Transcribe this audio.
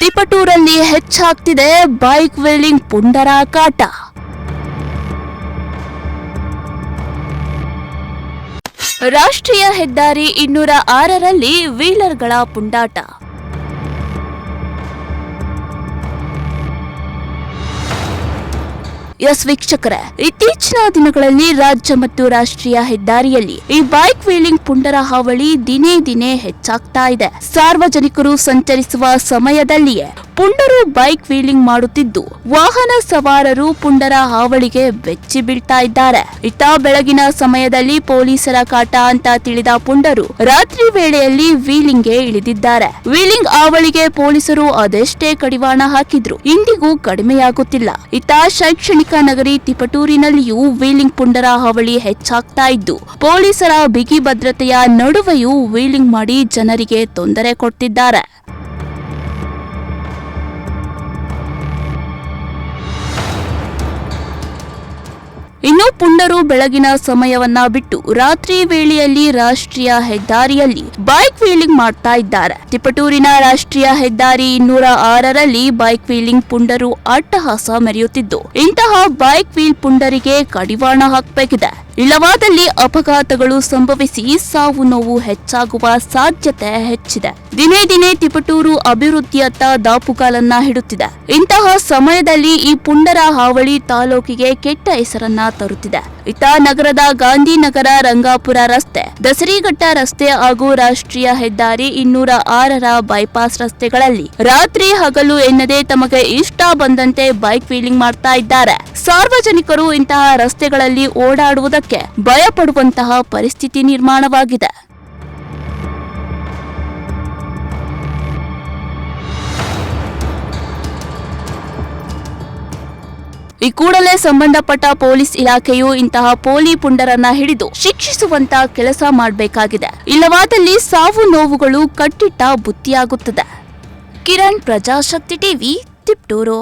ತಿಪಟೂರಲ್ಲಿ ಹೆಚ್ಚಾಗ್ತಿದೆ bike wheeling ಪುಂಡರ ಕಾಟ. ರಾಷ್ಟ್ರೀಯ ಹೆದ್ದಾರಿ 206ರಲ್ಲಿ ವೀಲರ್ಗಳ ಪುಂಡಾಟ. ಎಸ್ ವೀಕ್ಷಕರೇ, ಇತ್ತೀಚಿನ ದಿನಗಳಲ್ಲಿ ರಾಜ್ಯ ಮತ್ತು ರಾಷ್ಟ್ರೀಯ ಹೆದ್ದಾರಿಯಲ್ಲಿ ಈ ಬೈಕ್ ವೀಲಿಂಗ್ ಪುಂಡರ ಹಾವಳಿ ದಿನೇ ದಿನೇ ಹೆಚ್ಚಾಗ್ತಾ ಇದೆ. ಸಾರ್ವಜನಿಕರು ಸಂಚರಿಸುವ ಸಮಯದಲ್ಲಿಯೇ ಪುಂಡರು ಬೈಕ್ ವೀಲಿಂಗ್ ಮಾಡುತ್ತಿದ್ದು, ವಾಹನ ಸವಾರರು ಪುಂಡರ ಹಾವಳಿಗೆ ಬೆಚ್ಚಿ ಬೀಳ್ತಾ ಇದ್ದಾರೆ. ಇತ್ತ ಬೆಳಗಿನ ಸಮಯದಲ್ಲಿ ಪೊಲೀಸರ ಕಾಟ ಅಂತ ತಿಳಿದ ಪುಂಡರು ರಾತ್ರಿ ವೇಳೆಯಲ್ಲಿ ವೀಲಿಂಗ್ಗೆ ಇಳಿದಿದ್ದಾರೆ. ವೀಲಿಂಗ್ ಹಾವಳಿಗೆ ಪೊಲೀಸರು ಅದೆಷ್ಟೇ ಕಡಿವಾಣ ಹಾಕಿದ್ರು ಇಂದಿಗೂ ಕಡಿಮೆಯಾಗುತ್ತಿಲ್ಲ. ಇತ್ತ ಶೈಕ್ಷಣಿಕ ನಗರಿ ತಿಪಟೂರಿನಲ್ಲಿಯೂ ವೀಲಿಂಗ್ ಪುಂಡರ ಹಾವಳಿ ಹೆಚ್ಚಾಗ್ತಾ ಇದ್ದು, ಪೊಲೀಸರ ಬಿಗಿ ಭದ್ರತೆಯ ನಡುವೆಯೂ ವೀಲಿಂಗ್ ಮಾಡಿ ಜನರಿಗೆ ತೊಂದರೆ ಕೊಡ್ತಿದ್ದಾರೆ. ಇನ್ನು ಪುಂಡರು ಬೆಳಗಿನ ಸಮಯವನ್ನ ಬಿಟ್ಟು ರಾತ್ರಿ ವೇಳೆಯಲ್ಲಿ ರಾಷ್ಟ್ರೀಯ ಹೆದ್ದಾರಿಯಲ್ಲಿ ಬೈಕ್ ವೀಲಿಂಗ್ ಮಾಡ್ತಾ ಇದ್ದಾರೆ. ತಿಪಟೂರಿನ ರಾಷ್ಟ್ರೀಯ ಹೆದ್ದಾರಿ 206ರಲ್ಲಿ ಬೈಕ್ ವೀಲಿಂಗ್ ಪುಂಡರು ಅಟ್ಟಹಾಸ ಮೆರೆಯುತ್ತಿದ್ದು, ಇಂತಹ ಬೈಕ್ ವೀಲ್ ಪುಂಡರಿಗೆ ಕಡಿವಾಣ ಹಾಕಬೇಕಿದೆ. ಇಲ್ಲವಾದಲ್ಲಿ ಅಪಘಾತಗಳು ಸಂಭವಿಸಿ ಸಾವು ನೋವು ಹೆಚ್ಚಾಗುವ ಸಾಧ್ಯತೆ ಹೆಚ್ಚಿದೆ. ದಿನೇ ದಿನೇ ತಿಪಟೂರು ಅಭಿವೃದ್ಧಿಯತ್ತ ದಾಪುಗಾಲನ್ನ ಹಿಡುತ್ತಿದೆ. ಇಂತಹ ಸಮಯದಲ್ಲಿ ಈ ಪುಂಡರ ಹಾವಳಿ ತಾಲೂಕಿಗೆ ಕೆಟ್ಟ ಹೆಸರನ್ನ ತರುತ್ತಿದೆ. ಇತ್ತ ನಗರದ ಗಾಂಧಿನಗರ ರಂಗಾಪುರ ರಸ್ತೆ, ದಸರಿಘಟ್ಟ ರಸ್ತೆ ಹಾಗೂ ರಾಷ್ಟ್ರೀಯ ಹೆದ್ದಾರಿ 206ರ ಬೈಪಾಸ್ ರಸ್ತೆಗಳಲ್ಲಿ ರಾತ್ರಿ ಹಗಲು ಎನ್ನದೆ ತಮಗೆ ಇಷ್ಟ ಬಂದಂತೆ ಬೈಕ್ ವೀಲಿಂಗ್ ಮಾಡ್ತಾ ಇದ್ದಾರೆ. ಸಾರ್ವಜನಿಕರು ಇಂತಹ ರಸ್ತೆಗಳಲ್ಲಿ ಓಡಾಡುವುದಕ್ಕೆ ಭಯಪಡುವಂತಹ ಪರಿಸ್ಥಿತಿ ನಿರ್ಮಾಣವಾಗಿದೆ. ಈ ಕೂಡಲೇ ಸಂಬಂಧಪಟ್ಟ ಪೊಲೀಸ್ ಇಲಾಖೆಯು ಇಂತಹ ಪೋಲಿ ಪುಂಡರನ್ನ ಹಿಡಿದು ಶಿಕ್ಷಿಸುವಂತ ಕೆಲಸ ಮಾಡಬೇಕಾಗಿದೆ. ಇಲ್ಲವಾದಲ್ಲಿ ಸಾವು ನೋವುಗಳು ಕಟ್ಟಿಟ್ಟ ಬುತ್ತಿಯಾಗುತ್ತದೆ. ಕಿರಣ್, ಪ್ರಜಾಶಕ್ತಿ ಟಿವಿ, ತಿಪಟೂರು.